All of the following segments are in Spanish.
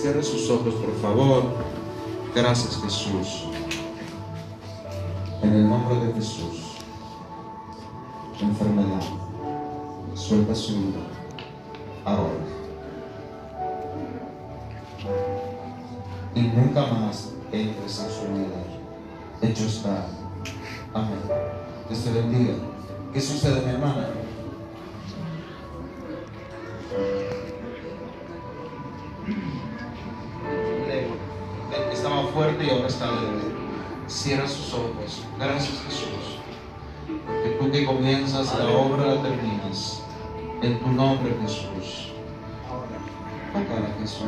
Cierre sus ojos, por favor. Gracias, Jesús. En el nombre de Jesús, enfermedad, suelta su vida ahora. Y nunca más entres en su vida. Hecho está. Amén. Dios te bendiga. ¿Qué sucede, mi hermana? Estaba fuerte y ahora está leve. Cierra sus ojos. Gracias, Jesús. Que tú que comienzas la obra la terminas. En tu nombre, Jesús. Tócala, Jesús.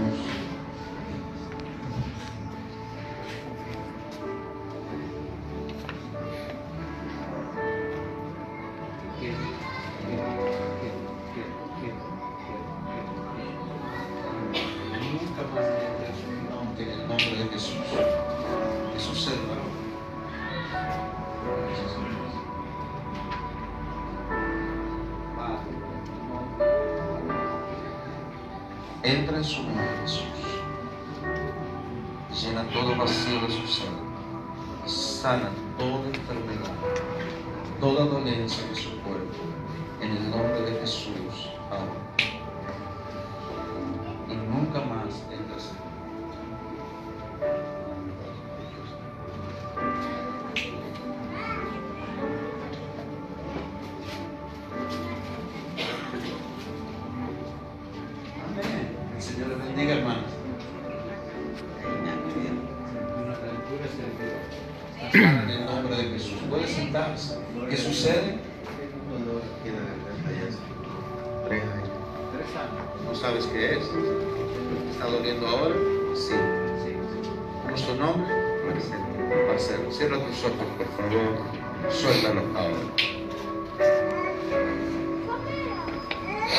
En el nombre de Jesús. ¿Qué sucede, varón? Entra en su nombre, Jesús. Llena todo vacío de su ser. Sana toda enfermedad, toda dolencia de su cuerpo. En el nombre de Jesús, ahora. Y nunca más entras en él. Amén. El Señor le bendiga, hermanos. En el nombre de Jesús. Puede sentarse. ¿Qué sucede? 3 años. ¿No sabes qué es? ¿Está doliendo ahora? Sí. ¿Cómo es tu nombre? Marcelo. Cierra tus ojos, por favor. Suéltalo ahora.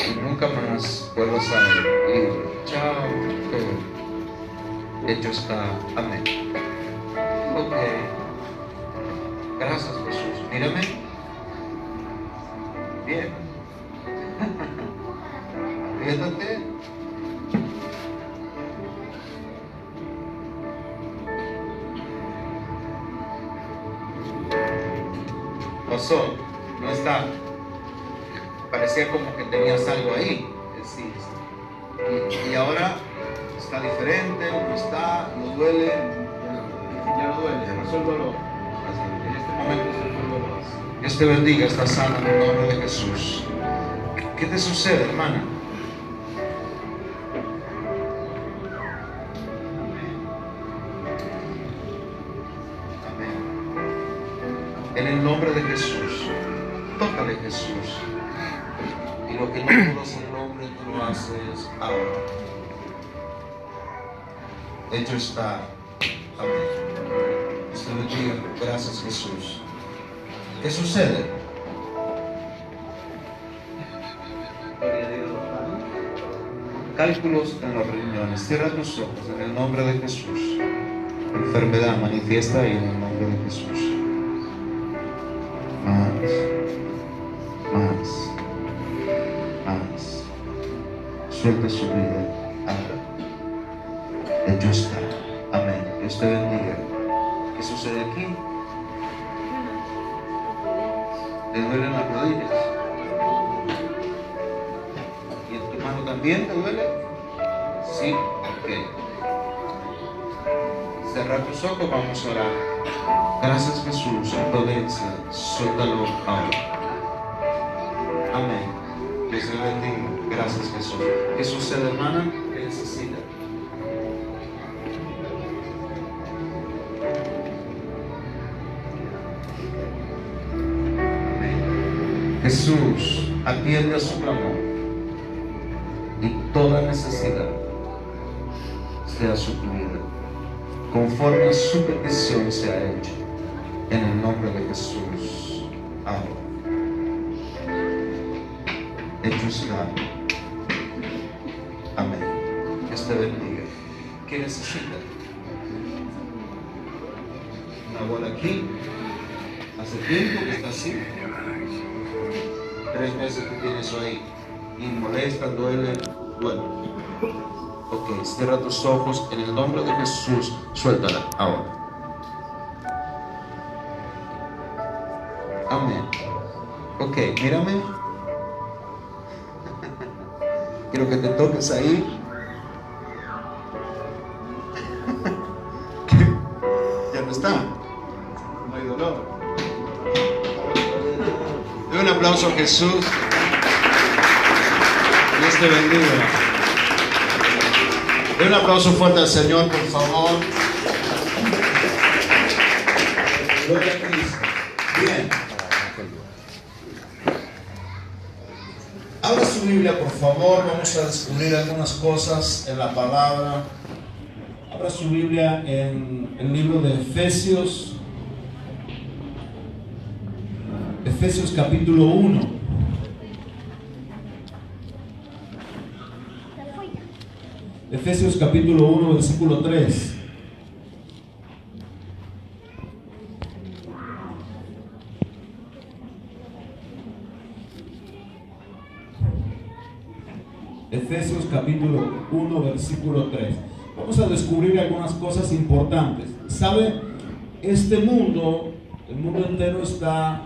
Y nunca más vuelvas a él. Libre. Chao. Hecho está. Amén. Ok. Gracias, Jesús. Mírame. Bien. Fíjate. Pasó. No está. Parecía como que tenías algo ahí. Sí. Y ahora está diferente, no está, no duele. Ya no duele, pasó el dolor. En este momento se fue el dolor. Dios te bendiga, está sana en el nombre de Jesús. ¿Qué te sucede, hermana? Amén. En el nombre de Jesús, tócale, Jesús. Y lo que no pudo hacer el hombre, tú lo haces ahora. Hecho está. Amén. Dios te bendiga. Gracias, Jesús. ¿Qué sucede? Cálculos en los riñones. Cierra tus ojos en el nombre de Jesús. Enfermedad manifiesta ahí en el nombre de Jesús. Más. Suelta su vida ahora. Hecho está. Amén. Dios te bendiga. ¿Qué sucede aquí? ¿Te duelen las rodillas? ¿Y en tu mano también te duele? Sí. Ok. Cerra tus ojos, vamos a orar. Gracias, Jesús. Providencia. Suéltalo ahora. Amén. Dios te bendiga. Gracias, Jesús. ¿Qué sucede, hermana? ¿Qué necesita? Amén. Jesús atiende a su clamor y toda necesidad sea suplida conforme a su petición sea hecha en el nombre de Jesús. Ahora. Hecho está. Amén. Dios te bendiga. ¿Qué necesita? Una bola aquí. Hace tiempo que está así. 3 meses que tiene eso ahí. Y molesta, duele. Bueno. Ok, cierra tus ojos en el nombre de Jesús. Suéltala ahora. Amén. Ok, mírame. Quiero que te toques ahí. Ya no está. No hay dolor. Dé un aplauso a Jesús. Dios te bendiga. Dé un aplauso fuerte al Señor, por favor. Gloria a Cristo. Bien. Abra su Biblia, por favor. Vamos a descubrir algunas cosas en la palabra. Abra su Biblia en el libro de Efesios. Efesios capítulo 1. Efesios capítulo 1, versículo 3. Efesios capítulo 1, versículo 3. Vamos a descubrir algunas cosas importantes. ¿Sabe? Este mundo, el mundo entero está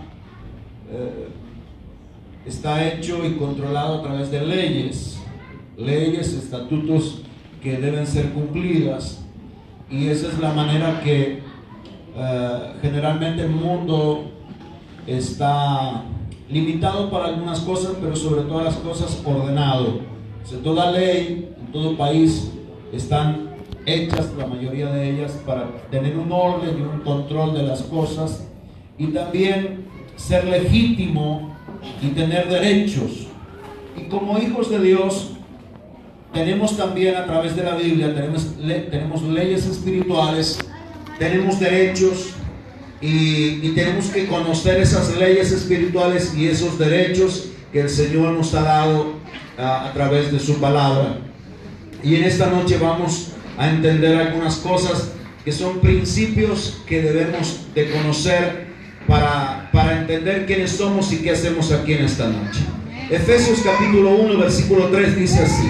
hecho y controlado a través de leyes, estatutos que deben ser cumplidas, y esa es la manera que generalmente el mundo está limitado para algunas cosas, pero sobre todas las cosas ordenado. O sea, toda ley en todo país están hechas, la mayoría de ellas, para tener un orden y un control de las cosas, y también ser legítimo y tener derechos. Y como hijos de Dios tenemos también, a través de la Biblia, tenemos leyes espirituales, tenemos derechos, y tenemos que conocer esas leyes espirituales y esos derechos que el Señor nos ha dado a través de su palabra. Y en esta noche vamos a entender algunas cosas que son principios que debemos de conocer para entender quiénes somos y qué hacemos aquí en esta noche. Efesios capítulo 1, versículo 3 dice así: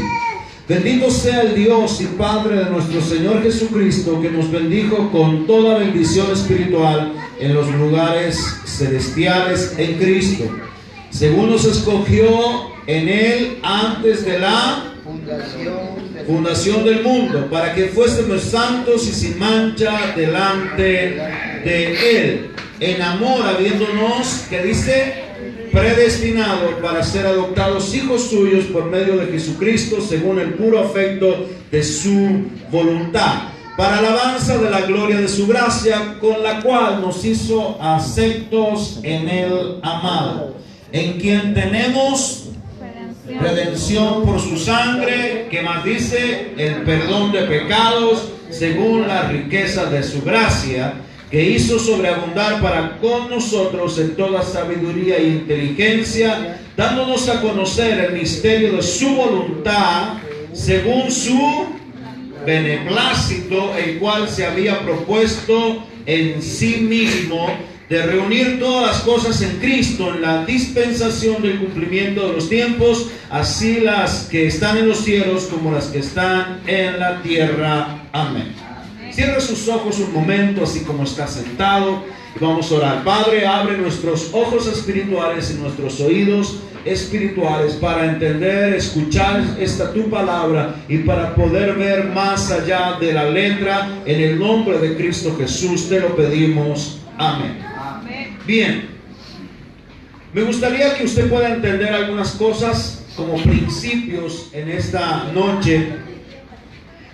bendito sea el Dios y Padre de nuestro Señor Jesucristo, que nos bendijo con toda bendición espiritual en los lugares celestiales en Cristo, según nos escogió en Él antes de la fundación del mundo, para que fuésemos santos y sin mancha delante de Él, en amor, habiéndonos, que dice, predestinado para ser adoptados hijos suyos por medio de Jesucristo, según el puro afecto de su voluntad, para alabanza de la gloria de su gracia, con la cual nos hizo aceptos en el amado, en quien tenemos redención por su sangre, que más dice, el perdón de pecados, según la riqueza de su gracia, que hizo sobreabundar para con nosotros en toda sabiduría e inteligencia, dándonos a conocer el misterio de su voluntad, según su beneplácito, el cual se había propuesto en sí mismo, de reunir todas las cosas en Cristo, en la dispensación del cumplimiento de los tiempos, así las que están en los cielos como las que están en la tierra. Amén. Cierra sus ojos un momento, así como está sentado, y vamos a orar. Padre, abre nuestros ojos espirituales y nuestros oídos espirituales para entender, escuchar esta tu palabra y para poder ver más allá de la letra. En el nombre de Cristo Jesús te lo pedimos. Amén. Bien, me gustaría que usted pueda entender algunas cosas como principios en esta noche,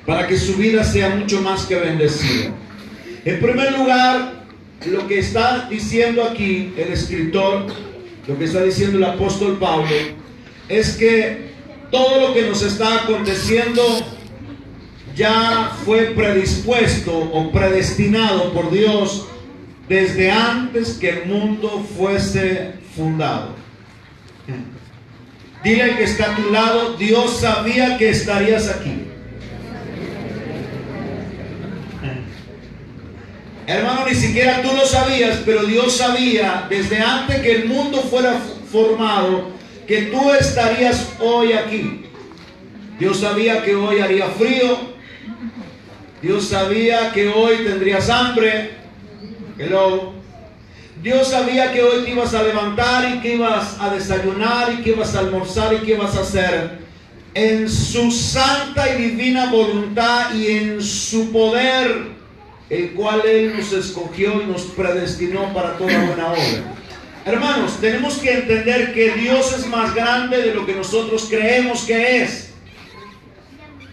para que su vida sea mucho más que bendecida. En primer lugar, lo que está diciendo aquí el escritor, lo que está diciendo el apóstol Pablo, es que todo lo que nos está aconteciendo ya fue predispuesto o predestinado por Dios desde antes que el mundo fuese fundado. Dile al que está a tu lado: Dios sabía que estarías aquí. Hermano, ni siquiera tú lo sabías, pero Dios sabía desde antes que el mundo fuera formado que tú estarías hoy aquí. Dios sabía que hoy haría frío. Dios sabía que hoy tendrías hambre. Hello. Dios sabía que hoy te ibas a levantar y que ibas a desayunar y que ibas a almorzar y que ibas a hacer. En su santa y divina voluntad y en su poder, el cual Él nos escogió y nos predestinó para toda buena obra. Hermanos, tenemos que entender que Dios es más grande de lo que nosotros creemos que es.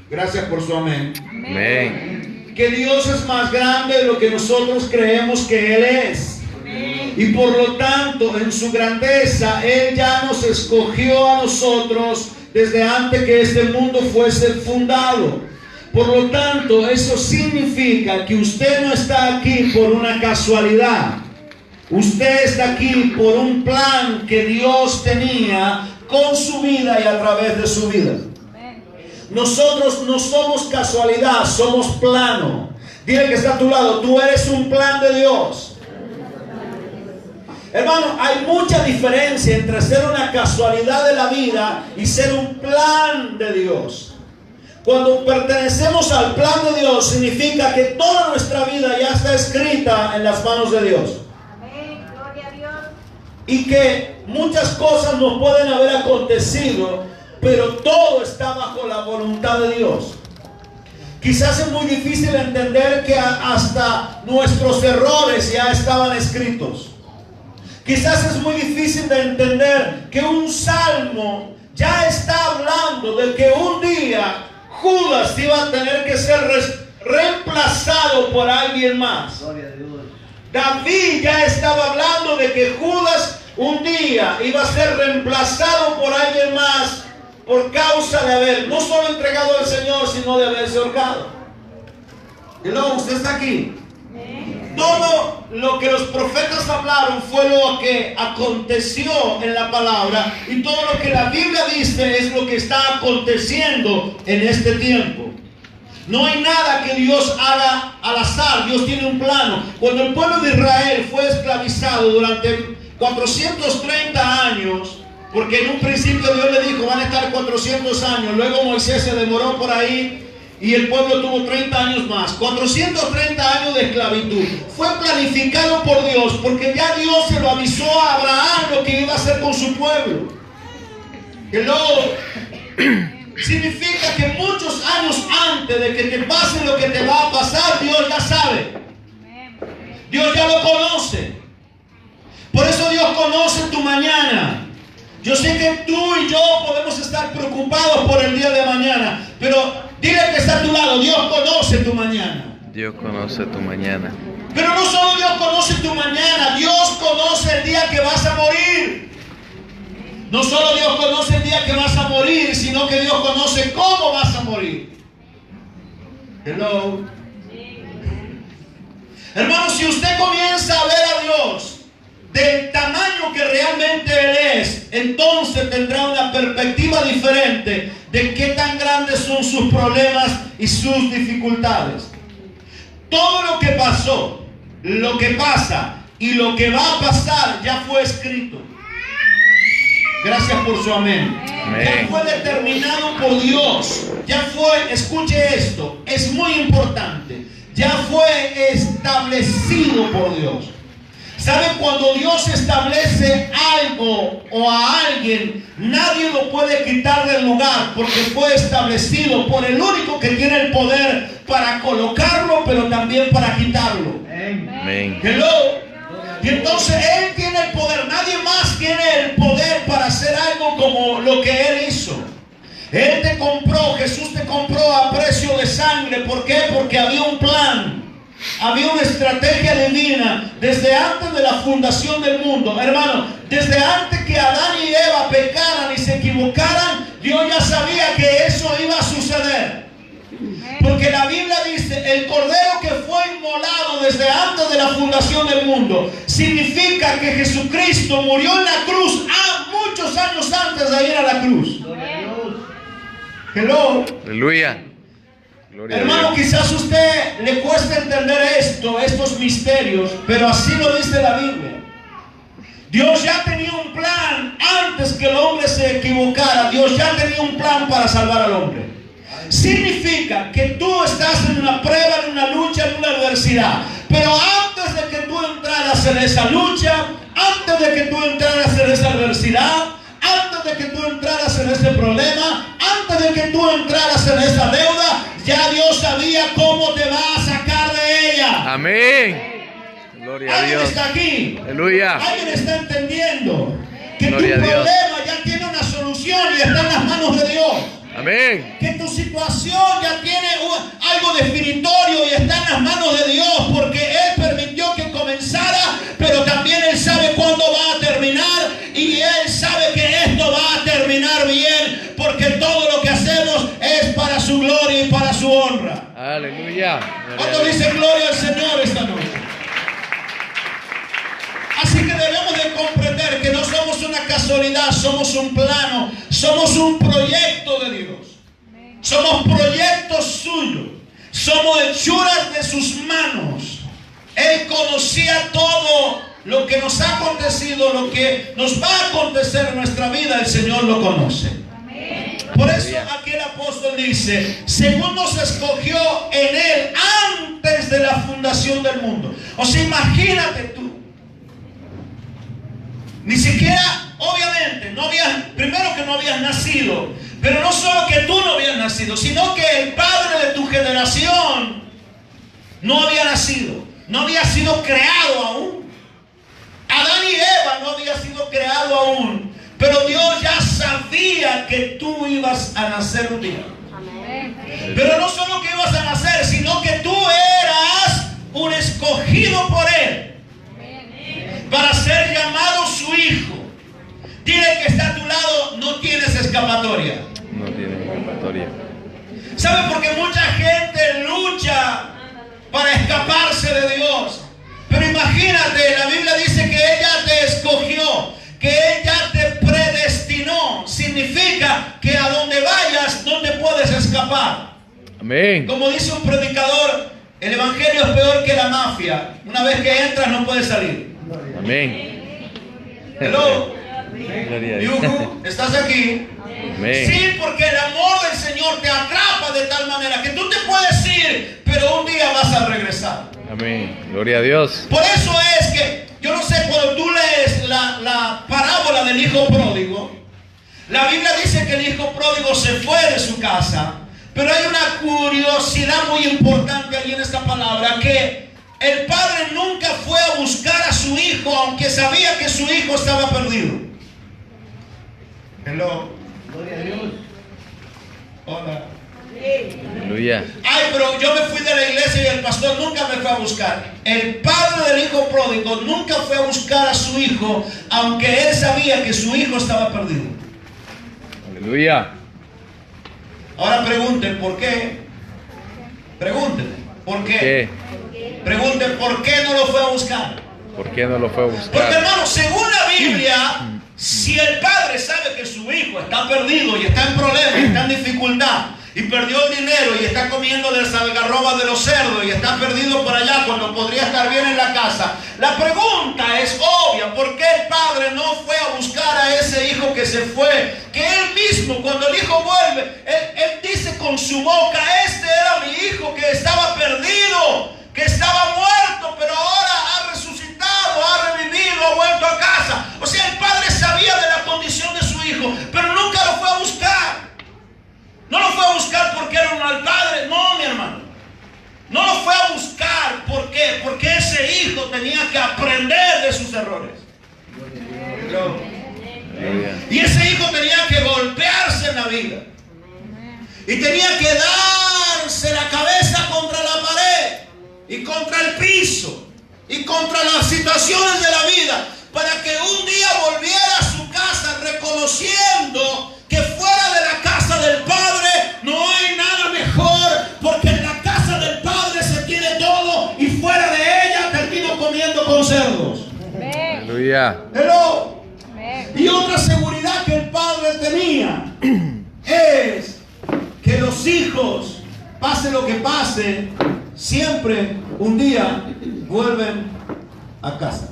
Gracias por su amén. Amén. Que Dios es más grande de lo que nosotros creemos que Él es. Amén. Y por lo tanto, en su grandeza, Él ya nos escogió a nosotros desde antes que este mundo fuese fundado. Por lo tanto, eso significa que usted no está aquí por una casualidad. Usted está aquí por un plan que Dios tenía con su vida y a través de su vida. Nosotros no somos casualidad, somos plano. Dile que está a tu lado, tú eres un plan de Dios. Hermano, hay mucha diferencia entre ser una casualidad de la vida y ser un plan de Dios. Cuando pertenecemos al plan de Dios, significa que toda nuestra vida ya está escrita en las manos de Dios. Amén. Gloria a Dios. Y que muchas cosas nos pueden haber acontecido, pero todo está bajo la voluntad de Dios. Quizás es muy difícil entender que hasta nuestros errores ya estaban escritos. Quizás es muy difícil de entender que un salmo ya está hablando de que un día Judas iba a tener que ser reemplazado por alguien más. David ya estaba hablando de que Judas un día iba a ser reemplazado por alguien más por causa de haber no solo entregado al Señor, sino de haberse ahorcado. Y luego usted está aquí. Todo lo que los profetas hablaron fue lo que aconteció en la palabra, y todo lo que la Biblia dice es lo que está aconteciendo en este tiempo. No hay nada que Dios haga al azar. Dios tiene un plano. Cuando el pueblo de Israel fue esclavizado durante 430 años, porque en un principio Dios le dijo van a estar 400 años, luego Moisés se demoró por ahí y el pueblo tuvo 30 años más. 430 años de esclavitud. Fue planificado por Dios, porque ya Dios se lo avisó a Abraham lo que iba a hacer con su pueblo. Que luego significa que muchos años antes de que te pase lo que te va a pasar, Dios ya sabe. Dios ya lo conoce. Por eso Dios conoce tu mañana. Yo sé que tú y yo podemos estar preocupados por el día de mañana, pero dile que está a tu lado, Dios conoce tu mañana. Dios conoce tu mañana. Pero no solo Dios conoce tu mañana, Dios conoce el día que vas a morir. No solo Dios conoce el día que vas a morir, sino que Dios conoce cómo vas a morir. Hello. Hermano, si usted comienza a ver a Dios del tamaño que realmente Él es, entonces tendrá una perspectiva diferente de qué tan grandes son sus problemas y sus dificultades. Todo lo que pasó, lo que pasa y lo que va a pasar ya fue escrito. Gracias por su amén. Ya fue determinado por Dios. Ya fue, escuche esto, es muy importante. Ya fue establecido por Dios. ¿Sabe? Cuando Dios establece algo o a alguien, nadie lo puede quitar del lugar, porque fue establecido por el único que tiene el poder para colocarlo, pero también para quitarlo. Amén. Hello. Y entonces Él tiene el poder. Nadie más tiene el poder para hacer algo como lo que Él hizo. Él te compró, Jesús te compró a precio de sangre. ¿Por qué? Porque había un plan. Había una estrategia divina desde antes de la fundación del mundo. Hermano, desde antes que Adán y Eva pecaran y se equivocaran, Dios ya sabía que eso iba a suceder. Porque la Biblia dice, el cordero que fue inmolado desde antes de la fundación del mundo, significa que Jesucristo murió en la cruz muchos años antes de ir a la cruz. Hello. Aleluya. Hermano, quizás a usted le cueste entender estos misterios, pero así lo dice la Biblia. Dios ya tenía un plan antes que el hombre se equivocara. Dios ya tenía un plan para salvar al hombre. significa que tú estás en una prueba, en una lucha, en una adversidad. Pero antes de que tú entraras en esa lucha, antes de que tú entraras en esa adversidad, antes de que tú entraras en ese problema, antes de que tú entraras en esa deuda, ya Dios sabía cómo te va a sacar de ella. Amén. Gloria a ¿Alguien Dios. está aquí? Aleluya. ¿Alguien está entendiendo que Gloria a tu Dios. problema ya tiene una solución y está en las manos de Dios? Amén. Que tu situación ya tiene algo definitorio y está en las manos de Dios, porque Él permitió que comenzara, pero también Él sabe cuándo va a terminar, y Él sabe que esto va a terminar bien, porque todo lo que hacemos es para su gloria y para su honra. Aleluya. Gloria a ¿Cuánto Dios. dicen gloria al Señor esta noche? Así que debemos de comprender que no somos una casualidad, somos un plano, somos un proyecto de Dios. Somos proyectos suyos, somos hechuras de sus manos. Él conocía todo lo que nos ha acontecido, lo que nos va a acontecer en nuestra vida, el Señor lo conoce. Por eso aquí el apóstol dice, según nos escogió en Él antes de la fundación del mundo. O sea, imagínate tú. Ni siquiera, obviamente, primero que no habías nacido, pero no solo que tú no habías nacido, sino que el padre de tu generación no había nacido, no había sido creado aún. Adán y Eva no había sido creado aún, pero Dios ya sabía que tú ibas a nacer un día. Pero no solo que ibas a nacer, sino que tú eras un escogido por Él para ser llamado su hijo. Dile que está a tu lado, no tienes escapatoria. No tiene escapatoria. ¿Sabe por qué mucha gente lucha para escaparse de Dios? Pero imagínate, la Biblia dice que ella te escogió, que ella te predestinó. Significa que a donde vayas no te puedes escapar. Amén. Como dice un predicador, el evangelio es peor que la mafia. Una vez que entras no puedes salir. Amén. Hello. Gloria a Dios. Yuhu, ¿estás aquí? Amén. Sí, porque el amor del Señor te atrapa de tal manera que tú te puedes ir, pero un día vas a regresar. Amén. Gloria a Dios. Por eso es que, yo no sé, cuando tú lees la parábola del hijo pródigo, la Biblia dice que el hijo pródigo se fue de su casa, pero hay una curiosidad muy importante allí en esta palabra, que el padre nunca fue a buscar a su hijo, aunque sabía que su hijo estaba perdido. Hello. Gloria a Dios. Hola. Aleluya. Ay, pero yo me fui de la iglesia y el pastor nunca me fue a buscar. El padre del hijo pródigo nunca fue a buscar a su hijo, aunque él sabía que su hijo estaba perdido. Aleluya. Ahora pregunten, ¿por qué? Pregúntenme, ¿por qué? ¿Qué? Pregunten, ¿por qué no lo fue a buscar? ¿Por qué no lo fue a Porque, buscar? hermano, según la Biblia, si el padre sabe que su hijo está perdido y está en problemas, y está en dificultad, y perdió el dinero y está comiendo de las algarrobas de los cerdos y está perdido por allá cuando podría estar bien en la casa, la pregunta es obvia: ¿por qué el padre no fue a buscar a ese hijo que se fue? Que él mismo, cuando el hijo vuelve, él dice con su boca: este era mi hijo que estaba perdido, que estaba muerto, pero ahora ha resucitado, ha revivido, ha vuelto a casa. O sea, el padre sabía de la condición de su hijo, pero nunca lo fue a buscar. No lo fue a buscar porque era un mal padre, no, mi hermano. No lo fue a buscar, ¿por qué? Porque ese hijo tenía que aprender de sus errores. Y ese hijo tenía que golpearse en la vida. Y tenía que darse la cabeza contra la pared y contra el piso y contra las situaciones de la vida, para que un día volviera a su casa reconociendo que fuera de la casa del Padre no hay nada mejor, porque en la casa del Padre se tiene todo y fuera de ella termino comiendo con cerdos. Aleluya. Hello. Y otra seguridad que el Padre tenía es que los hijos, pase lo que pase, siempre un día vuelven a casa.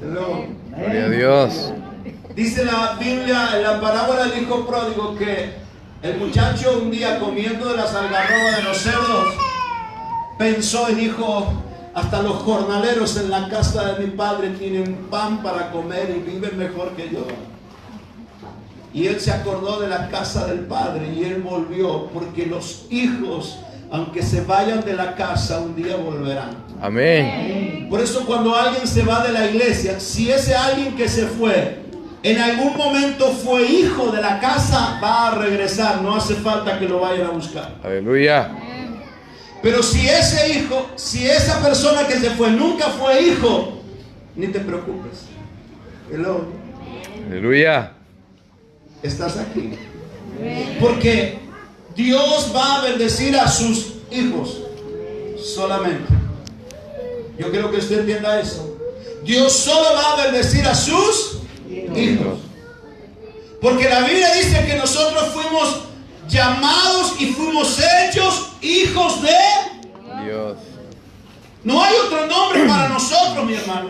Hello. Gloria a Dios. Dice la Biblia en la parábola del hijo pródigo que El muchacho un día comiendo de las algarrobas de los cerdos pensó y dijo: hasta los jornaleros en la casa de mi padre tienen pan para comer y viven mejor que yo. Y él se acordó de la casa del padre y él volvió, porque los hijos, aunque se vayan de la casa, un día volverán. Amén. Por eso cuando alguien se va de la iglesia, si ese alguien que se fue en algún momento fue hijo de la casa, va a regresar, no hace falta que lo vayan a buscar. Aleluya. Pero si ese hijo, si esa persona que se fue nunca fue hijo, ni te preocupes. Hello. Aleluya. Estás aquí. Porque Dios va a bendecir a sus hijos solamente. Yo quiero que usted entienda eso. Dios solo va a bendecir a sus hijos. Porque la Biblia dice que nosotros fuimos llamados y fuimos hechos hijos de Dios. No hay otro nombre para nosotros, mi hermano.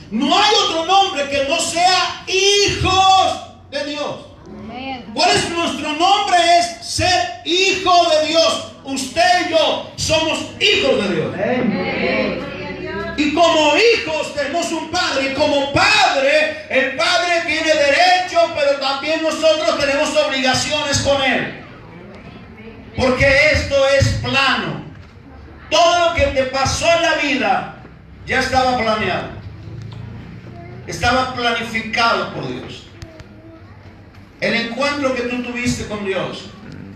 No hay otro nombre que no sea hijos de Dios. ¿Cuál es nuestro nombre? Es ser hijo de Dios. Usted y yo somos hijos de Dios. Y como hijos tenemos un padre. Y como padre, el padre tiene derecho, pero también nosotros tenemos obligaciones con él. Porque esto es plano. Todo lo que te pasó en la vida ya estaba planeado. Estaba planificado por Dios. El encuentro que tú tuviste con Dios,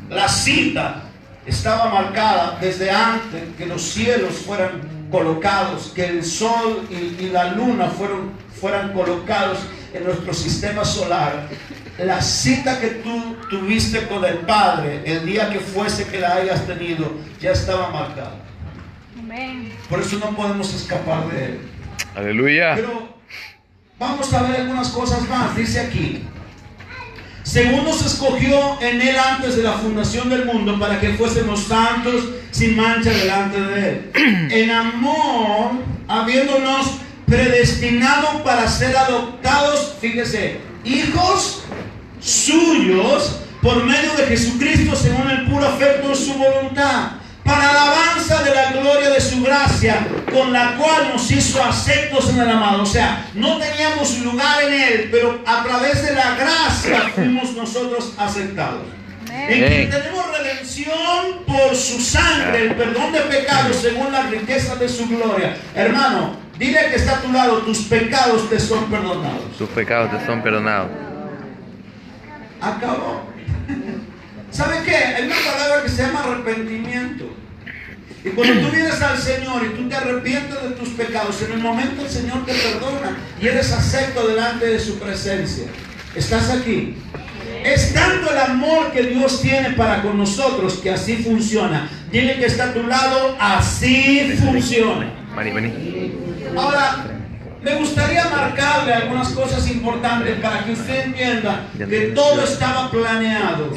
la cita, estaba marcada desde antes que los cielos fueran colocados, que el sol y la luna fueran colocados en nuestro sistema solar. La cita que tú tuviste con el Padre, el día que fuese que la hayas tenido, ya estaba marcada. Por eso no podemos escapar de él. Aleluya. Pero vamos a ver algunas cosas más. Dice aquí: según nos escogió en él antes de la fundación del mundo, para que fuésemos santos sin mancha delante de él, en amor, habiéndonos predestinado para ser adoptados, fíjese, hijos suyos por medio de Jesucristo, según el puro afecto de su voluntad, para alabanza de la gloria de su gracia, con la cual nos hizo aceptos en el amado. O sea, no teníamos lugar en él, pero a través de la gracia fuimos nosotros aceptados. En quien tenemos redención por su sangre, el perdón de pecados según la riqueza de su gloria. Hermano, dile que está a tu lado: tus pecados te son perdonados. Tus pecados te son perdonados. Acabó. ¿Sabe qué? Hay una palabra que se llama arrepentimiento. Y cuando tú vienes al Señor y tú te arrepientes de tus pecados, en el momento el Señor te perdona y eres acepto delante de su presencia. ¿Estás aquí? Es tanto el amor que Dios tiene para con nosotros que así funciona. Dile que está a tu lado: así funciona. Vení. Ahora, me gustaría marcarle algunas cosas importantes para que usted entienda que todo estaba planeado.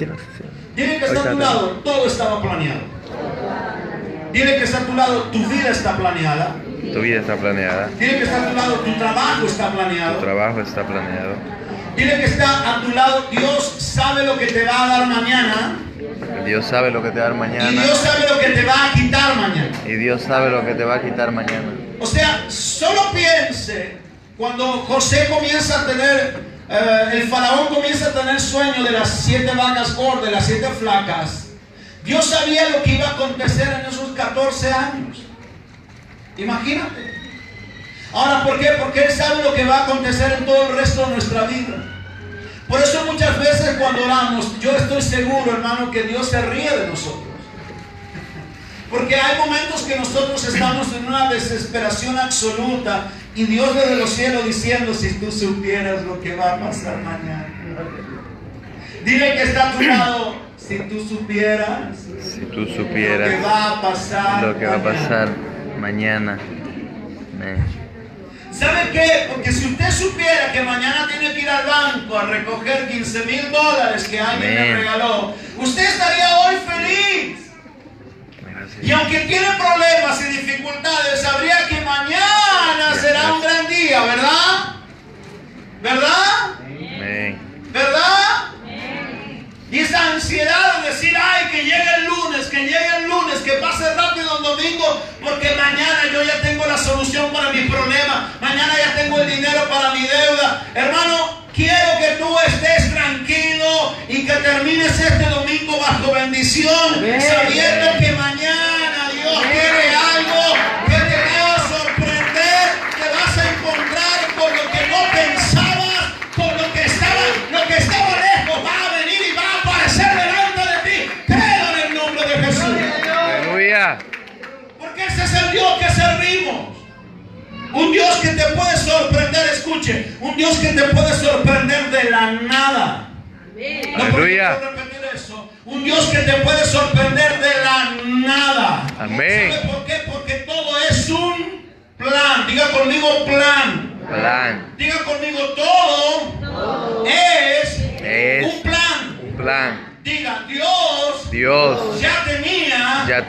Dile que está a tu lado: todo estaba planeado. Dile que está a tu lado: tu vida está planeada. Tu vida está planeada. Dile que está a tu lado: tu trabajo está planeado. Tu trabajo está planeado. Dile que está a tu lado: Dios sabe lo que te va a dar mañana. Dios sabe lo que te va a dar mañana. Y Dios sabe lo que te va a quitar mañana. Y Dios sabe lo que te va a quitar mañana. O sea, solo piense cuando José comienza a tener, el faraón comienza a tener sueño de las 7 vacas gordas, las 7 flacas. Dios sabía lo que iba a acontecer en esos 14 años. Imagínate. Ahora, ¿por qué? Porque Él sabe lo que va a acontecer en todo el resto de nuestra vida. Por eso muchas veces cuando oramos, yo estoy seguro, hermano, que Dios se ríe de nosotros. Porque hay momentos que nosotros estamos en una desesperación absoluta y Dios desde los cielos diciendo: si tú supieras lo que va a pasar mañana. Dile que está a tu lado: si tú supieras, lo que va a pasar lo que va a pasar mañana. ¿Sabe qué? Porque si usted supiera que mañana tiene que ir al banco a recoger $15,000 que alguien le regaló, usted estaría hoy feliz. Y aunque tiene problemas y dificultades, sabría que mañana será un gran día, ¿verdad? ¿Verdad? ¿Verdad? ansiedad de decir, ay, que llegue el lunes, que pase rápido el domingo, porque mañana yo ya tengo la solución para mi problema, mañana ya tengo el dinero para mi deuda. Hermano, quiero que tú estés tranquilo y que termines este domingo bajo bendición, sabiendo que mañana Dios quiere algo que te va a sorprender, que vas a encontrar con lo que no pensabas, con lo que estaba lejos, va a venir y va a aparecer delante de ti. Creo en el nombre de Jesús. Aleluya. Porque ese es el Dios que servimos. Un Dios que te puede sorprender, escuche, un Dios que te puede sorprender de la nada. No puedo repetir eso. Un Dios que te puede sorprender de la nada. Amén. ¿Sabe por qué? Porque todo es un plan. Diga conmigo plan. Plan. Diga conmigo todo es un plan. Un plan. Diga, Dios ya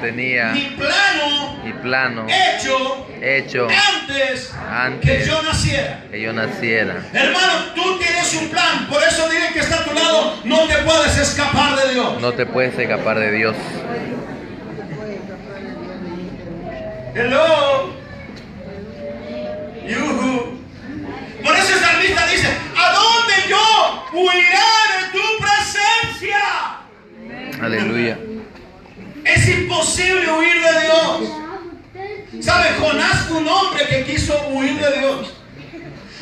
tenía mi plano hecho antes que yo naciera. Hermano, tú tienes un plan. Por eso dile que está a tu lado, no te puedes escapar de Dios. No te puedes escapar de Dios. Hello. Yuhu. Por eso el salmista dice, ¿a dónde yo huiré de tu presencia? Aleluya. Es imposible huir de Dios. ¿Sabe? Jonás fue un hombre que quiso huir de Dios.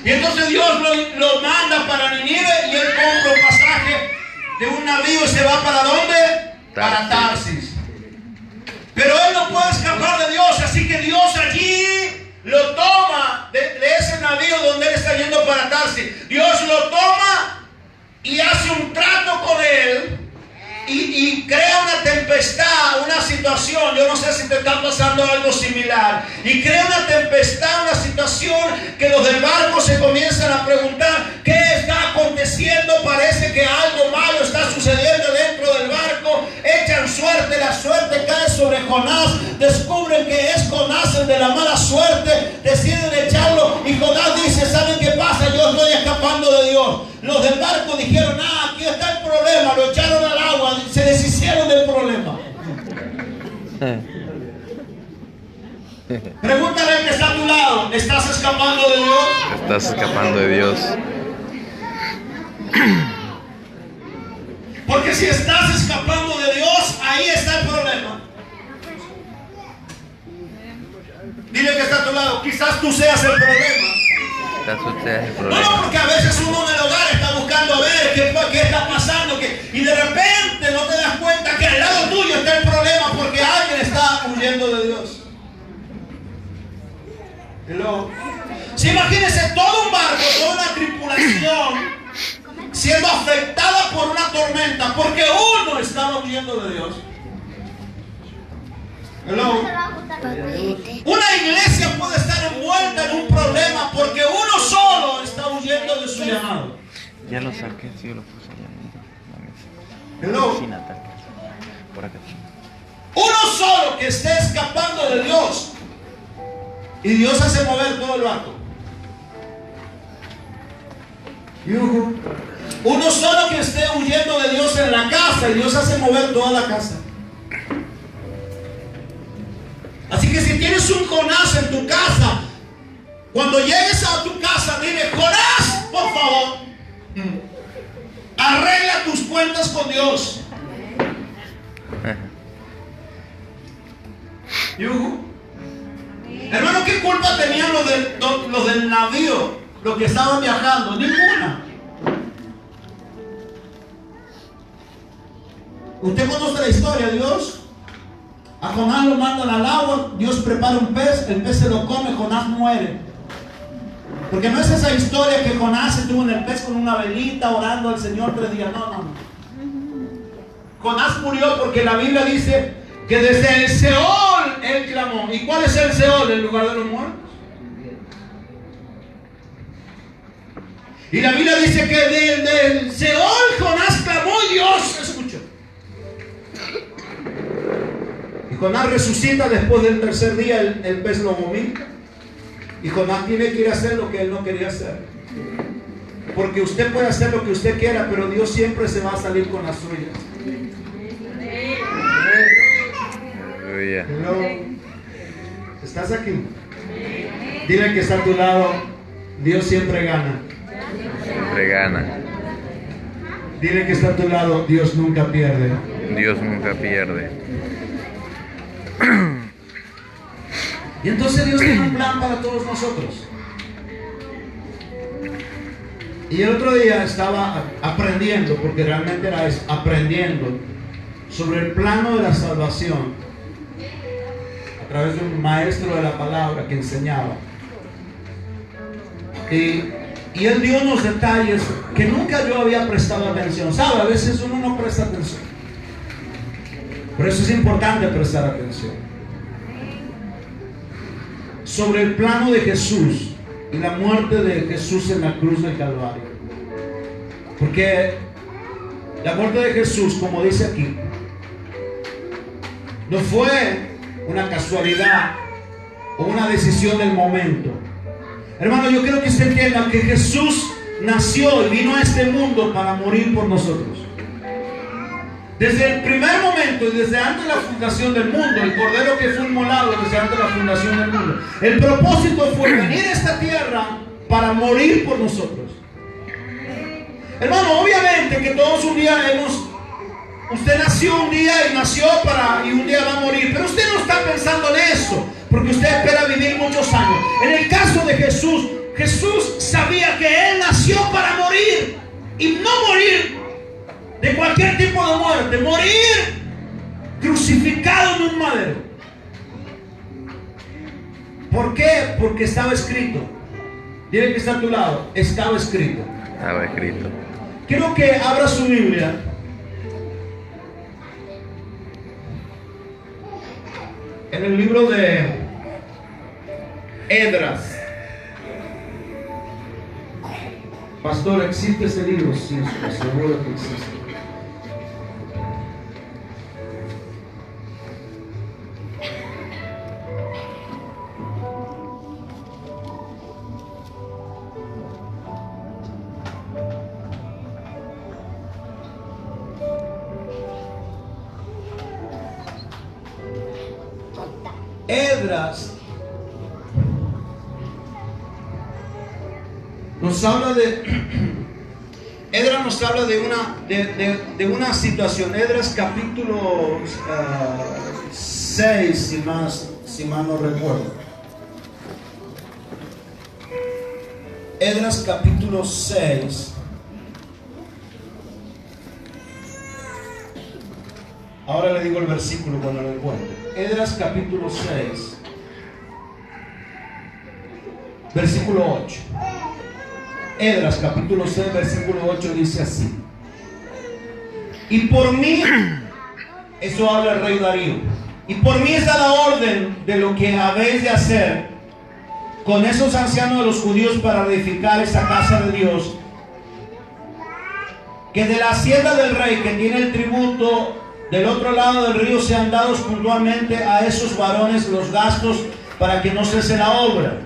Y entonces Dios lo manda para Nínive y él compra un pasaje de un navío y se va ¿para dónde? Para Tarsis. Pero él no puede escapar de Dios, así que Dios allí lo toma de ese navío donde él está yendo para Tarsis. Dios lo toma y hace un trato con él. Y crea una tempestad, una situación. Yo no sé si te está pasando algo similar. Y crea una tempestad, una situación que los del barco se comienzan a preguntar ¿qué está aconteciendo? Parece que algo malo está sucediendo dentro del barco. Echan suerte, la suerte cae sobre Jonás. Descubren que es Jonás el de la mala suerte. Deciden echarlo y Jonás dice, ¿saben qué pasa? Yo estoy escapando de Dios. Los del barco dijeron, aquí está el problema. Lo echaron al agua, se deshicieron del problema. Pregúntale al que está a tu lado, ¿estás escapando de Dios? Estás escapando de Dios. Porque si estás escapando de Dios, ahí está el problema. Dile que está a tu lado, quizás tú seas el problema. No, porque a veces uno en el hogar está buscando a ver qué está pasando, y de repente no te das cuenta que al lado tuyo está el problema porque alguien está huyendo de Dios. Si imagínense todo un barco, toda una tripulación siendo afectada por una tormenta porque uno estaba huyendo de Dios. Una iglesia puede estar envuelta en un problema porque uno solo está huyendo de su llamado. Ya lo saqué, sí, lo puse allá. Hello. Por acá. Uno solo que esté escapando de Dios y Dios hace mover todo el barco. Uno solo que esté huyendo de Dios en la casa y Dios hace mover toda la casa. Así que si tienes un Jonás en tu casa, cuando llegues a tu casa, dile, Jonás, por favor, arregla tus cuentas con Dios. Hermano, ¿qué culpa tenían los del navío, los que estaban viajando? Ninguna. Usted conoce la historia, Dios. A Jonás lo mandan al agua, Dios prepara un pez, el pez se lo come, Jonás muere. Porque no es esa historia que Jonás estuvo en el pez con una velita orando al Señor 3 días. No. Jonás murió porque la Biblia dice que desde el Seol él clamó. ¿Y cuál es el Seol? El lugar de los muertos. Y la Biblia dice que desde el Seol Jonás clamó y Dios escuchó. Y Jonás resucita después del tercer día, el pez lo vomita. Y Jonás tiene que ir a hacer lo que él no quería hacer. Porque usted puede hacer lo que usted quiera, pero Dios siempre se va a salir con las suyas. Aleluya. Hello. ¿Estás aquí? Dile que está a tu lado, Dios siempre gana. Siempre gana. Dile que está a tu lado, Dios nunca pierde. Dios nunca pierde. Y entonces Dios tiene un plan para todos nosotros. Y el otro día estaba aprendiendo, porque realmente era eso, aprendiendo sobre el plano de la salvación a través de un maestro de la palabra que enseñaba. Y él dio unos detalles que nunca yo había prestado atención. ¿Sabe? A veces uno no presta atención. Por eso es importante prestar atención. Sobre el plano de Jesús y la muerte de Jesús en la cruz del Calvario. Porque la muerte de Jesús, como dice aquí, no fue una casualidad o una decisión del momento. Hermano, yo quiero que usted entienda que Jesús nació y vino a este mundo para morir por nosotros. Desde el primer momento y desde antes de la fundación del mundo, el cordero que fue inmolado desde antes de la fundación del mundo, el propósito fue venir a esta tierra para morir por nosotros. Hermano, obviamente que todos un día usted nació un día y un día va a morir, pero usted no está pensando en eso, porque usted espera vivir muchos años. En el caso de Jesús, Jesús sabía que Él nació para morir, y no morir de cualquier tipo de muerte, morir crucificado en un madero. ¿Por qué? Porque estaba escrito. Dile que está a tu lado, estaba escrito. Estaba escrito. Quiero que abra su Biblia en el libro de Esdras. Pastor, ¿existe ese libro? Sí, seguro que existe. Esdras nos habla de una situación. Esdras capítulo 6, si mal no recuerdo. Esdras capítulo 6. Ahora le digo el versículo cuando lo encuentre. Esdras capítulo 6, versículo 8. Esdras capítulo 6, versículo 8 dice así: y por mí, eso habla el rey Darío, y por mí es dada orden de lo que habéis de hacer con esos ancianos de los judíos para edificar esa casa de Dios, que de la hacienda del rey que tiene el tributo del otro lado del río sean dados puntualmente a esos varones los gastos para que no cese la obra,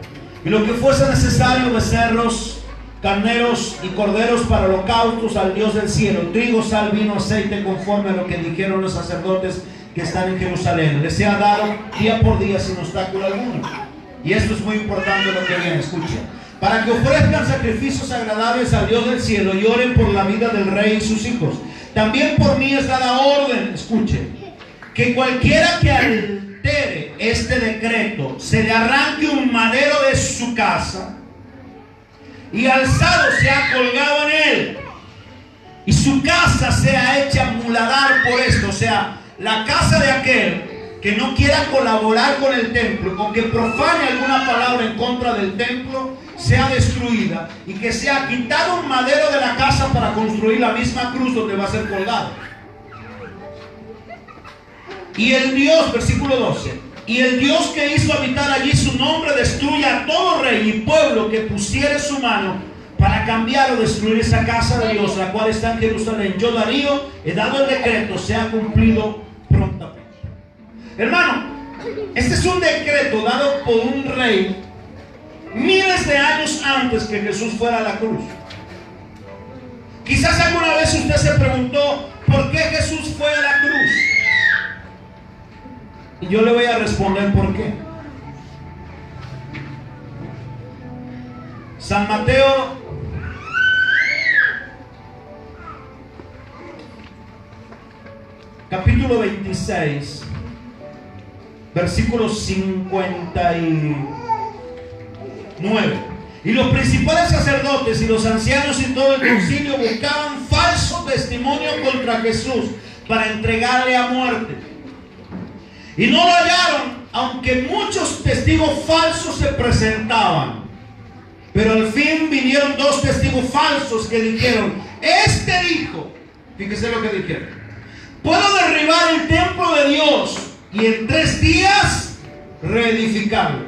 y lo que fuese necesario, becerros, carneros y corderos para holocaustos al Dios del cielo, trigo, sal, vino, aceite, conforme a lo que dijeron los sacerdotes que están en Jerusalén. Les sea dado día por día sin obstáculo alguno. Y esto es muy importante lo que viene, escuchen: para que ofrezcan sacrificios agradables al Dios del cielo y oren por la vida del rey y sus hijos. También por mí es dada orden, escuchen, que cualquiera que altere este decreto, se le arranque un madero de su casa y alzado sea colgado en él, y su casa sea hecha muladar por esto. O sea, la casa de aquel que no quiera colaborar con el templo, con que profane alguna palabra en contra del templo, sea destruida, y que sea quitado un madero de la casa para construir la misma cruz donde va a ser colgado. Y el Dios, versículo 12, y el Dios que hizo habitar allí su nombre destruya a todo rey y pueblo que pusiere su mano para cambiar o destruir esa casa de Dios, la cual está en Jerusalén. Yo, Darío, he dado el decreto, sea cumplido prontamente. Hermano, este es un decreto dado por un rey miles de años antes que Jesús fuera a la cruz. Quizás alguna vez usted se preguntó por qué Jesús fue a la cruz. Y yo le voy a responder por qué. San Mateo capítulo 26, versículo 59. Y los principales sacerdotes y los ancianos y todo el concilio buscaban falso testimonio contra Jesús para entregarle a muerte. Y no lo hallaron, aunque muchos testigos falsos se presentaban. Pero al fin vinieron dos testigos falsos que dijeron: este dijo, fíjese lo que dijeron: puedo derribar el templo de Dios y en 3 días reedificarlo.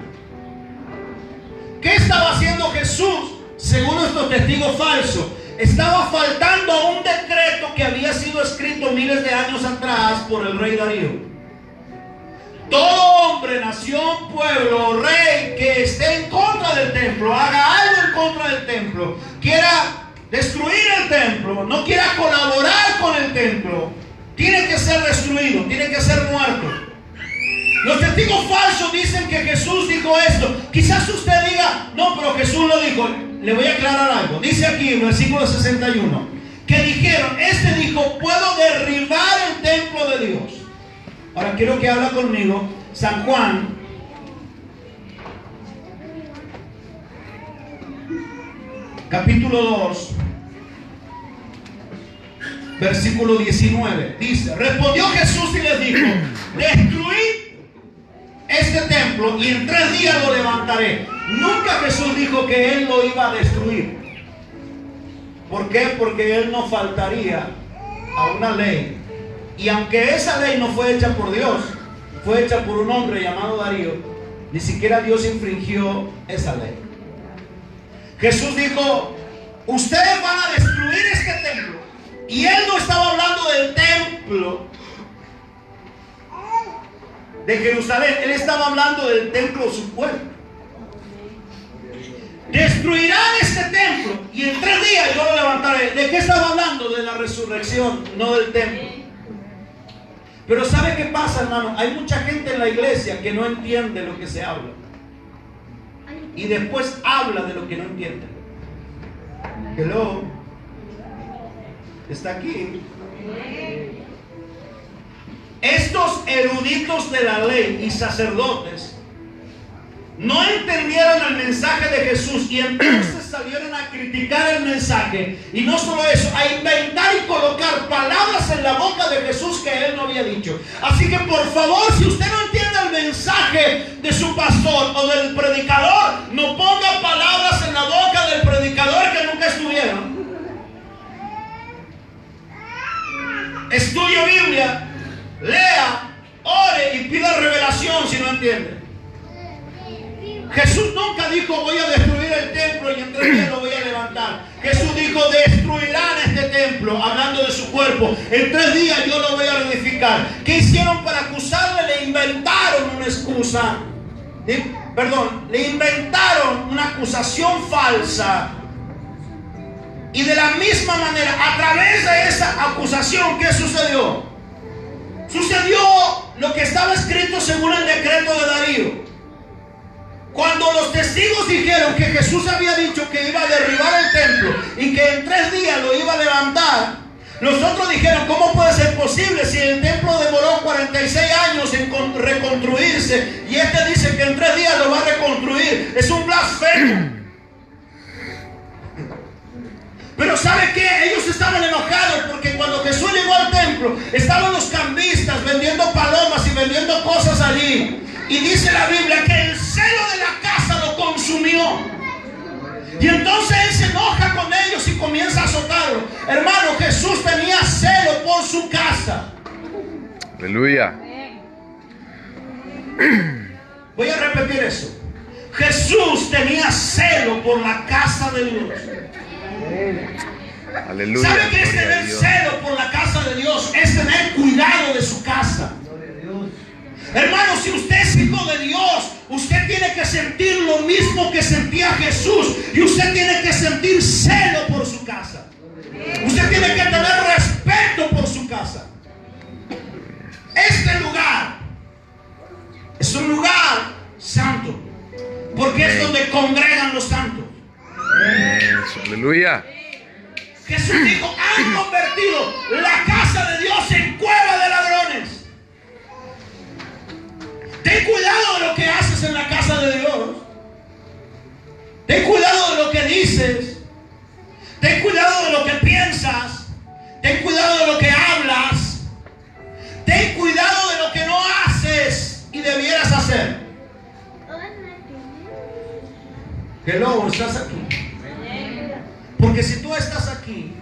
¿Qué estaba haciendo Jesús? Según estos testigos falsos, estaba faltando a un decreto que había sido escrito miles de años atrás por el rey Darío. Todo hombre, nación, pueblo o rey que esté en contra del templo, haga algo en contra del templo, quiera destruir el templo, no quiera colaborar con el templo, tiene que ser destruido, tiene que ser muerto. Los testigos falsos dicen que Jesús dijo esto. Quizás usted diga: no, pero Jesús lo dijo. Le voy a aclarar algo. Dice aquí en el versículo 61 que dijeron: este dijo, puedo derribar el templo de Dios. Ahora quiero que hable conmigo San Juan capítulo 2 versículo 19. Dice: respondió Jesús y les dijo: destruid este templo y en 3 días lo levantaré. Nunca Jesús dijo que Él lo iba a destruir. ¿Por qué? Porque Él no faltaría a una ley. Y aunque esa ley no fue hecha por Dios, fue hecha por un hombre llamado Darío, ni siquiera Dios infringió esa ley. Jesús dijo: ustedes van a destruir este templo. Y Él no estaba hablando del templo de Jerusalén, Él estaba hablando del templo de su pueblo. Destruirán este templo y en 3 días yo lo levantaré. ¿De qué estaba hablando? De la resurrección, no del templo. Pero ¿sabe qué pasa, hermano? Hay mucha gente en la iglesia que no entiende lo que se habla y después habla de lo que no entiende. Hello, está aquí. Estos eruditos de la ley y sacerdotes no entendieron el mensaje de Jesús y entonces salieron a criticar el mensaje. Y no solo eso, a inventar y colocar palabras en la boca de Jesús que Él no había dicho. Así que por favor, si usted no entiende el mensaje de su pastor o del predicador, no ponga palabras en la boca del predicador que nunca estuvieron. Estudie Biblia, lea, ore y pida revelación si no entiende. Jesús nunca dijo: voy a destruir el templo y en 3 días lo voy a levantar. Jesús dijo: destruirán este templo, hablando de su cuerpo. En 3 días yo lo voy a reedificar. ¿Qué hicieron para acusarle? Le inventaron una excusa. Le inventaron una acusación falsa. Y de la misma manera, a través de esa acusación, ¿qué sucedió? Sucedió lo que estaba escrito según el decreto de Darío. Cuando los testigos dijeron que Jesús había dicho que iba a derribar el templo y que en 3 días lo iba a levantar, los otros dijeron: ¿cómo puede ser posible si el templo demoró 46 años en reconstruirse y este dice que en 3 días lo va a reconstruir? Es un blasfemo. Pero ¿sabe qué? Ellos estaban enojados porque cuando Jesús llegó al templo estaban los cambistas vendiendo palomas y vendiendo cosas allí. Y dice la Biblia que el celo de la casa lo consumió. Y entonces Él se enoja con ellos y comienza a azotarlos. Hermano, Jesús tenía celo por su casa. Aleluya. Voy a repetir eso. Jesús tenía celo por la casa de Dios. Aleluya. ¿Sabe qué es tener celo por la casa de Dios? Es tener cuidado de su casa. Hermano, si usted es hijo de Dios, usted tiene que sentir lo mismo que sentía Jesús. Y usted tiene que sentir celo por su casa. Usted tiene que tener respeto por su casa. Este lugar Es un lugar santo, porque es donde congregan los santos. Eso, aleluya. Jesús dijo, han convertido la casa de Dios en cueva de ladrones. Ten cuidado de lo que haces en la casa de Dios. Ten cuidado de lo que dices. Ten cuidado de lo que piensas. Ten cuidado de lo que hablas. Ten cuidado de lo que no haces y debieras hacer. Hello, ¿estás aquí? Porque si tú estás aquí,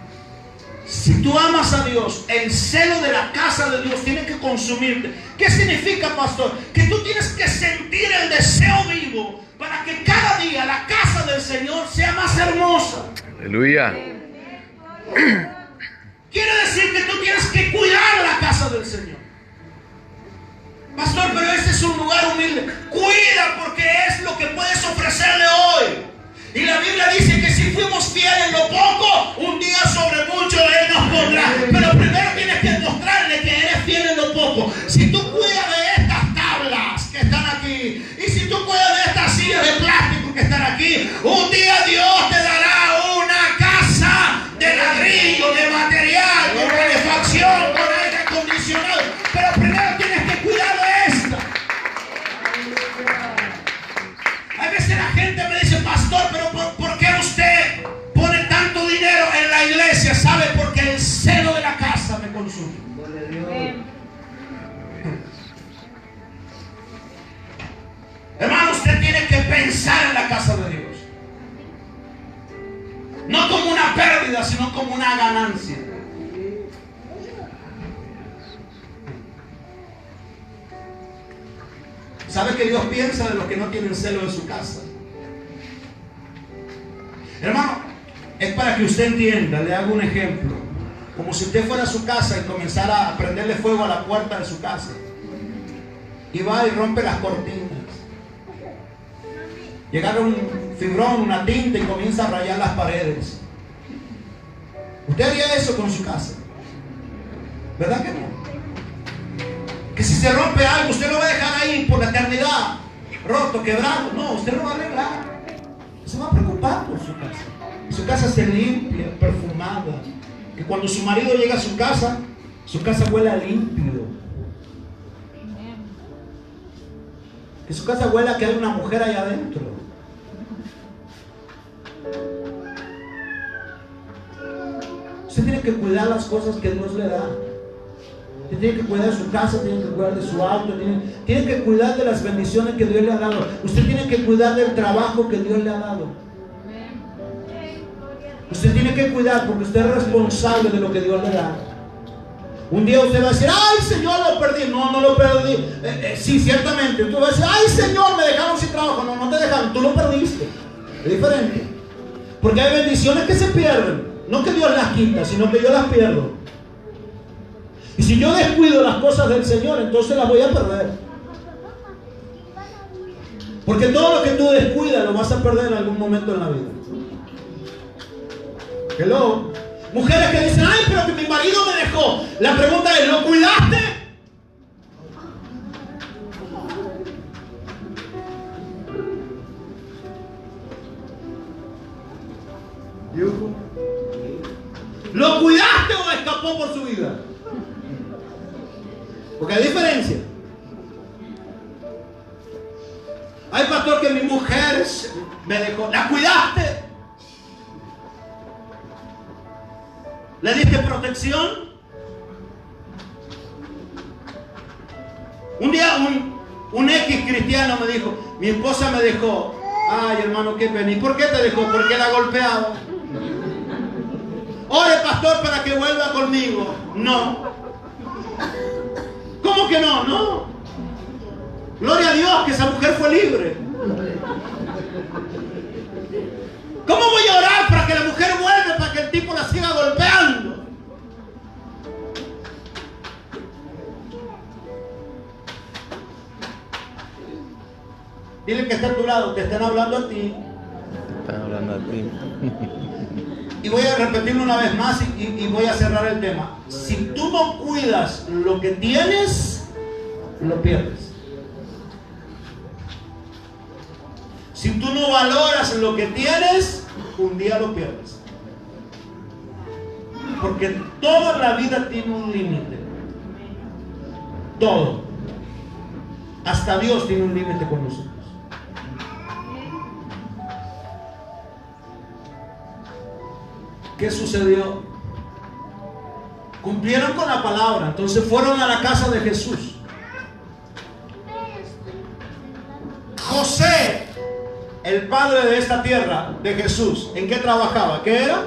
si tú amas a Dios, el celo de la casa de Dios tiene que consumirte. ¿Qué significa, pastor? Que tú tienes que sentir el deseo vivo para que cada día la casa del Señor sea más hermosa. Aleluya. Quiere decir que tú tienes que cuidar la casa del Señor. Pastor, pero este es un lugar humilde. Cuida, porque es lo que puedes ofrecerle hoy. Y la Biblia dice que si fuimos fieles en lo poco, un día sobre mucho Él nos pondrá. Pero primero tienes que mostrarle que eres fiel en lo poco. Si tú cuidas de estas tablas que están aquí, y si tú cuidas de estas sillas de plástico que están aquí, un día Dios te dará una casa de ladrillo, de material, con calefacción, con aire acondicionado. Pero primero tienes que cuidar de esta. A veces la gente me dice, pastor, pero ¿por qué usted pone tanto dinero en la iglesia? ¿Sabe? Porque el celo de la casa me consume. Hermano, usted tiene que pensar en la casa de Dios. No como una pérdida, sino como una ganancia. ¿Sabe que Dios piensa de los que no tienen celo en su casa? Hermano, es para que usted entienda. Le hago un ejemplo. Como si usted fuera a su casa y comenzara a prenderle fuego a la puerta de su casa, y va y rompe las cortinas. Llega un fibrón, una tinta, y comienza a rayar las paredes. ¿Usted haría eso con su casa? ¿Verdad que no? Que si se rompe algo, usted lo va a dejar ahí por la eternidad, roto, quebrado. No, usted lo va a arreglar. Se va a preocupar por su casa. Su casa se limpia, perfumada. Que cuando su marido llega a su casa huela límpido. Que su casa huela que hay una mujer allá adentro. Usted tiene que cuidar las cosas que Dios le da. Usted tiene que cuidar de su casa, tiene que cuidar de su auto, tiene que cuidar de las bendiciones que Dios le ha dado. Usted tiene que cuidar del trabajo que Dios le ha dado. Usted tiene que cuidar porque usted es responsable de lo que Dios le da. Un día usted va a decir, ay Señor, lo perdí. No, no lo perdí. Sí, ciertamente. Usted va a decir, ay Señor, me dejaron sin trabajo. No, no te dejaron, tú lo perdiste. Es diferente. Porque hay bendiciones que se pierden. No que Dios las quita, sino que yo las pierdo. Y si yo descuido las cosas del Señor, entonces las voy a perder. Porque todo lo que tú descuidas lo vas a perder en algún momento en la vida. Hello. Mujeres que dicen, ay, pero que mi marido me dejó. La pregunta es, ¿lo cuidaste? ¿Lo cuidaste o escapó por su vida? Porque hay diferencia. Ay, pastor, que mi mujer me dejó. ¿La cuidaste? ¿Le diste protección? Un día un X cristiano me dijo, mi esposa me dejó. Ay, hermano, qué pena. ¿Y por qué te dejó? Porque la golpeaba. Ore, pastor, para que vuelva conmigo. No. ¿Cómo que no? No. Gloria a Dios que esa mujer fue libre. ¿Cómo voy a orar para que la mujer vuelva, para que el tipo la siga golpeando? Dile que está a tu lado, te están hablando a ti. Están hablando a ti. Y voy a repetirlo una vez más y voy a cerrar el tema. Si tú no cuidas lo que tienes, lo pierdes. Si tú no valoras lo que tienes, un día lo pierdes. Porque toda la vida tiene un límite. Todo. Hasta Dios tiene un límite con nosotros. ¿Qué sucedió? Cumplieron con la palabra, entonces fueron a la casa de Jesús. José, el padre de esta tierra, de Jesús, ¿en qué trabajaba? ¿Qué era?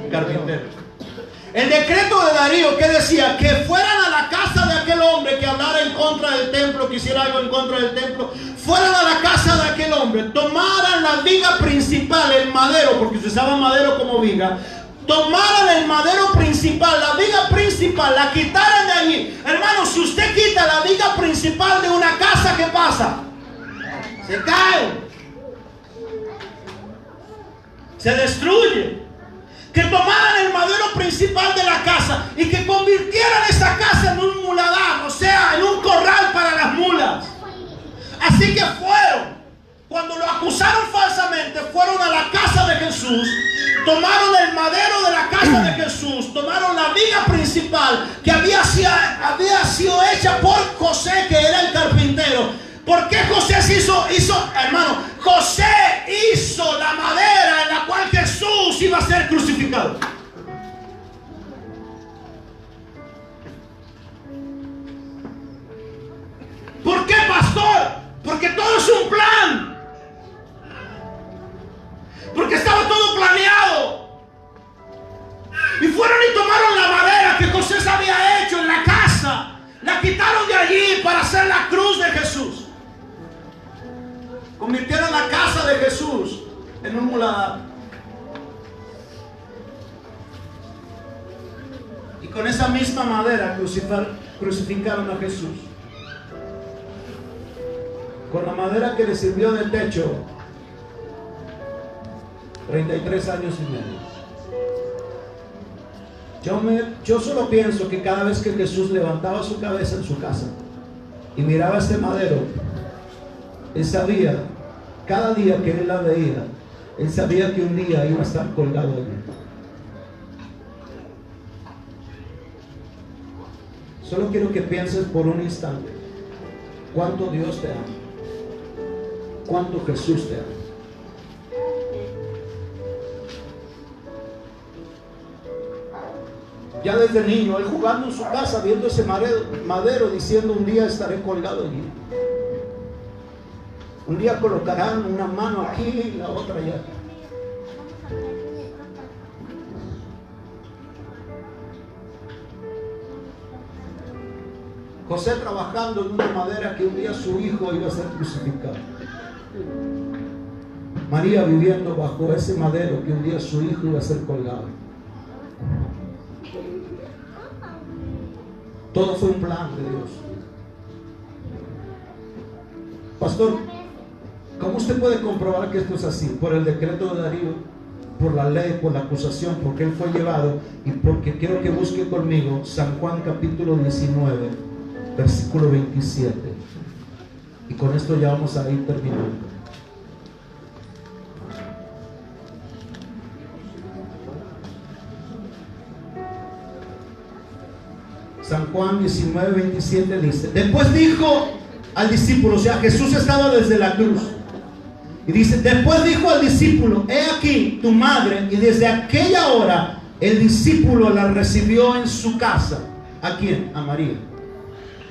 Carpintero. El decreto de Darío, ¿qué decía? Que fueran a la casa de aquel hombre que hablara en contra del templo, que hiciera algo en contra del templo. Fueran a la casa de aquel hombre, tomaran la viga principal, el madero, porque se usaba madero como viga. Tomaran el madero principal, la viga principal, la quitaran de allí. Hermano, si usted quita la viga principal de una casa, ¿qué pasa? Se cae, se destruye. Que tomaran el madero principal de la casa y que convirtieran esa casa en un muladar, o sea, en un corral para las mulas. Así que fueron, cuando lo acusaron falsamente, fueron a la casa de Jesús, tomaron el madero de la casa de Jesús, tomaron la viga principal que había sido hecha por José, que era el carpintero. ¿Por qué José hizo, hermano? José hizo la madera en la cual Jesús iba a ser crucificado. ¿Por qué, pastor? Porque todo es un plan. Porque estaba todo planeado. Y fueron y tomaron la madera que José se había hecho en la casa. La quitaron de allí para hacer la cruz de Jesús. Convirtieron la casa de Jesús en un muladar. Y con esa misma madera crucificaron a Jesús. Con la madera que le sirvió de techo 33 años y medio. Yo solo pienso que cada vez que Jesús levantaba su cabeza en su casa y miraba este madero, él sabía, cada día que él la veía, él sabía que un día iba a estar colgado en él. Solo quiero que pienses por un instante cuánto Dios te ama, cuánto Jesús te ama. Ya desde niño, él jugando en su casa, viendo ese madero, diciendo: un día estaré colgado allí. Un día colocarán una mano aquí y la otra allá. José trabajando en una madera que un día su hijo iba a ser crucificado. María viviendo bajo ese madero que un día su hijo iba a ser colgado. Todo fue un plan de Dios. Pastor, ¿cómo usted puede comprobar que esto es así? Por el decreto de Darío, por la ley, por la acusación, porque él fue llevado, y porque quiero que busque conmigo San Juan capítulo 19, versículo 27. Y con esto ya vamos a ir terminando. San Juan 19, 27 dice: después dijo al discípulo, o sea, Jesús estaba desde la cruz, y dice: después dijo al discípulo: he aquí tu madre. Y desde aquella hora el discípulo la recibió en su casa. ¿A quién? A María.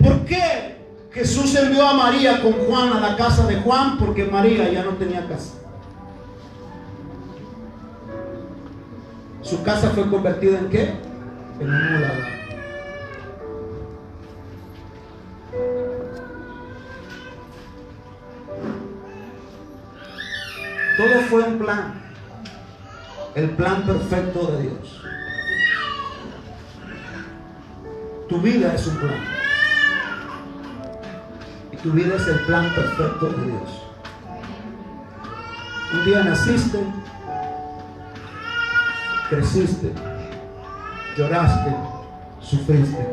¿Por qué Jesús envió a María con Juan a la casa de Juan? Porque María ya no tenía casa. Su casa fue convertida ¿en qué? En un muladar. Todo fue un plan, el plan perfecto de Dios. Tu vida es un plan, y tu vida es el plan perfecto de Dios. Un día naciste, creciste, lloraste, sufriste.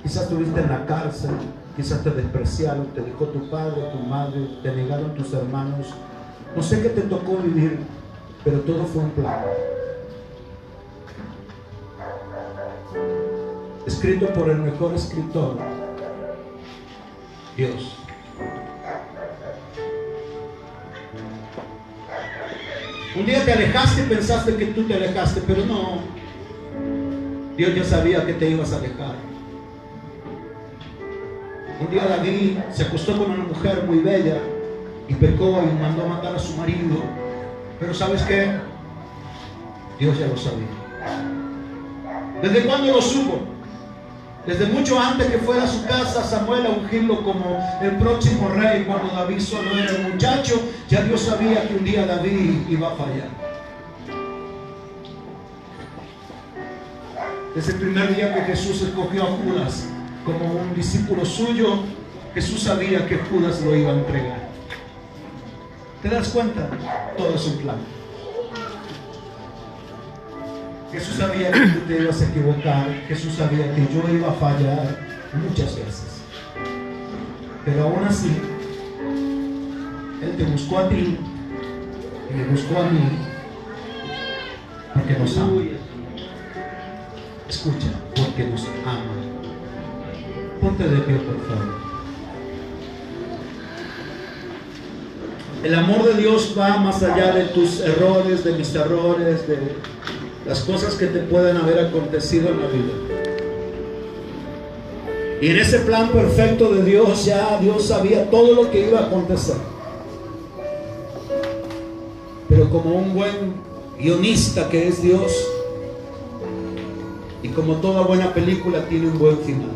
Quizás estuviste en la cárcel, quizás te despreciaron, te dejó tu padre, tu madre, te negaron tus hermanos. No sé qué te tocó vivir, pero todo fue un plan. Escrito por el mejor escritor, Dios. Un día te alejaste y pensaste que tú te alejaste, pero no. Dios ya sabía que te ibas a alejar. Un día David se acostó con una mujer muy bella y pecó y mandó a matar a su marido. Pero ¿sabes qué? Dios ya lo sabía. ¿Desde cuándo lo supo? Desde mucho antes que fuera a su casa Samuel a ungirlo como el próximo rey. Cuando David solo era un muchacho, ya Dios sabía que un día David iba a fallar. Desde el primer día que Jesús escogió a Judas como un discípulo suyo, Jesús sabía que Judas lo iba a entregar. ¿Te das cuenta? Todo es un plan. Jesús sabía que tú te ibas a equivocar. Jesús sabía que yo iba a fallar muchas veces. Pero aún así, Él te buscó a ti y me buscó a mí porque nos ama. Escucha, porque nos ama. Ponte de pie, por favor. El amor de Dios va más allá de tus errores, de mis errores, de las cosas que te pueden haber acontecido en la vida. Y en ese plan perfecto de Dios, ya Dios sabía todo lo que iba a acontecer. Pero como un buen guionista que es Dios, y como toda buena película tiene un buen final.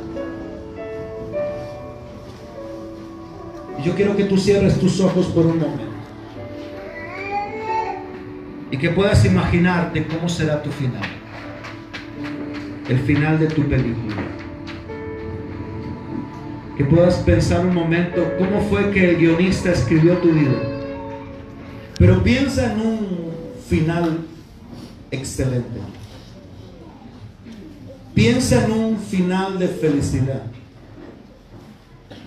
Y yo quiero que tú cierres tus ojos por un momento y que puedas imaginarte cómo será tu final, el final de tu película. Que puedas pensar un momento cómo fue que el guionista escribió tu vida. Pero piensa en un final excelente. Piensa en un final de felicidad.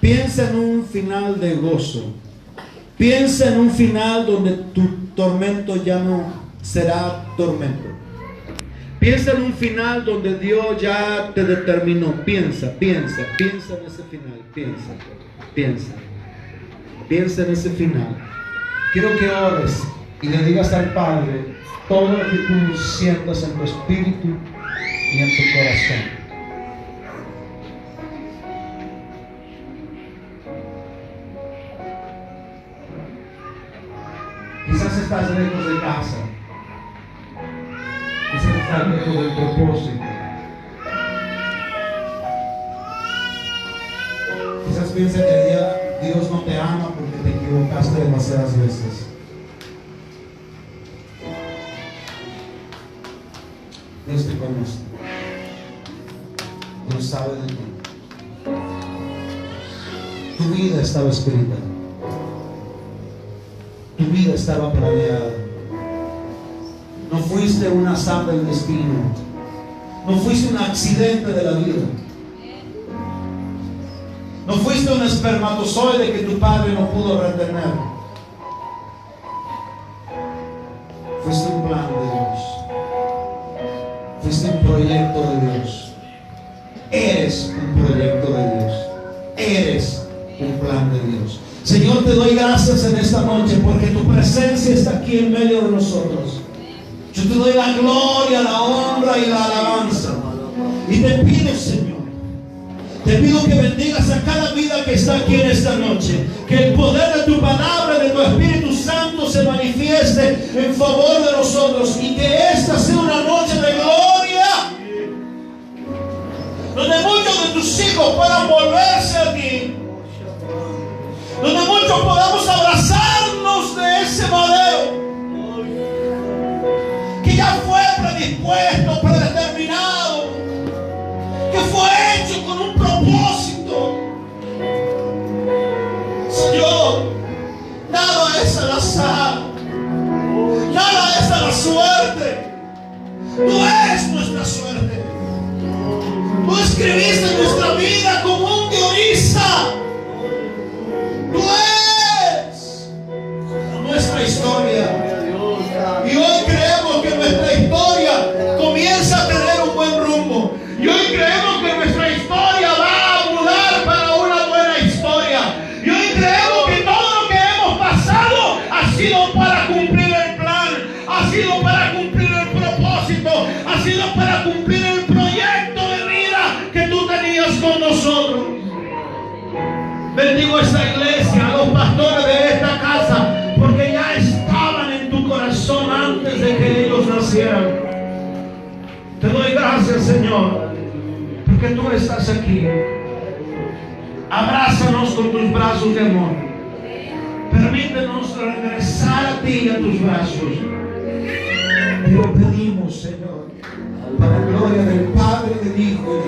Piensa en un final de gozo. Piensa en un final donde tu tormento ya no será tormento. Piensa en un final donde Dios ya te determinó. Piensa en ese final. Piensa en ese final. Quiero que ores y le digas al Padre todo lo que tú sientas en tu espíritu y en tu corazón. Quizás estás lejos de casa. Quizás estás lejos del propósito. Quizás piensas que Dios no te ama porque te equivocaste demasiadas veces. Dios te conoce. Dios sabe de ti. Tu vida estaba escrita. Tu vida estaba planeada. No fuiste un azar del destino. No fuiste un accidente de la vida. No fuiste un espermatozoide que tu padre no pudo retener. Fuiste un plan de Dios. Fuiste un proyecto de Dios. Eres un proyecto de Dios. Eres un plan de Dios. Señor, te doy gracias en esta noche porque tu presencia está aquí en medio de nosotros. Yo te doy la gloria, la honra y la alabanza. Y te pido, Señor, te pido que bendigas a cada vida que está aquí en esta noche. Que el poder de tu palabra, de tu Espíritu Santo se manifieste en favor de nosotros. Y que esta sea una noche de gloria, donde muchos de tus hijos puedan volverse a ti. Donde muchos podamos abrazarnos de ese madero que ya fue predispuesto, predeterminado, que fue hecho con un propósito. Señor, nada es al azar, nada es a la suerte. Tú eres nuestra suerte. Tú escribiste nuestra vida como un guionista. bendigo esta iglesia, a los pastores de esta casa, porque ya estaban en tu corazón antes de que ellos nacieran. Te doy gracias, Señor, porque tú estás aquí. Abrázanos con tus brazos de amor. Permítenos regresar a ti y a tus brazos. Te lo pedimos, Señor, para la gloria del Padre, del Hijo y del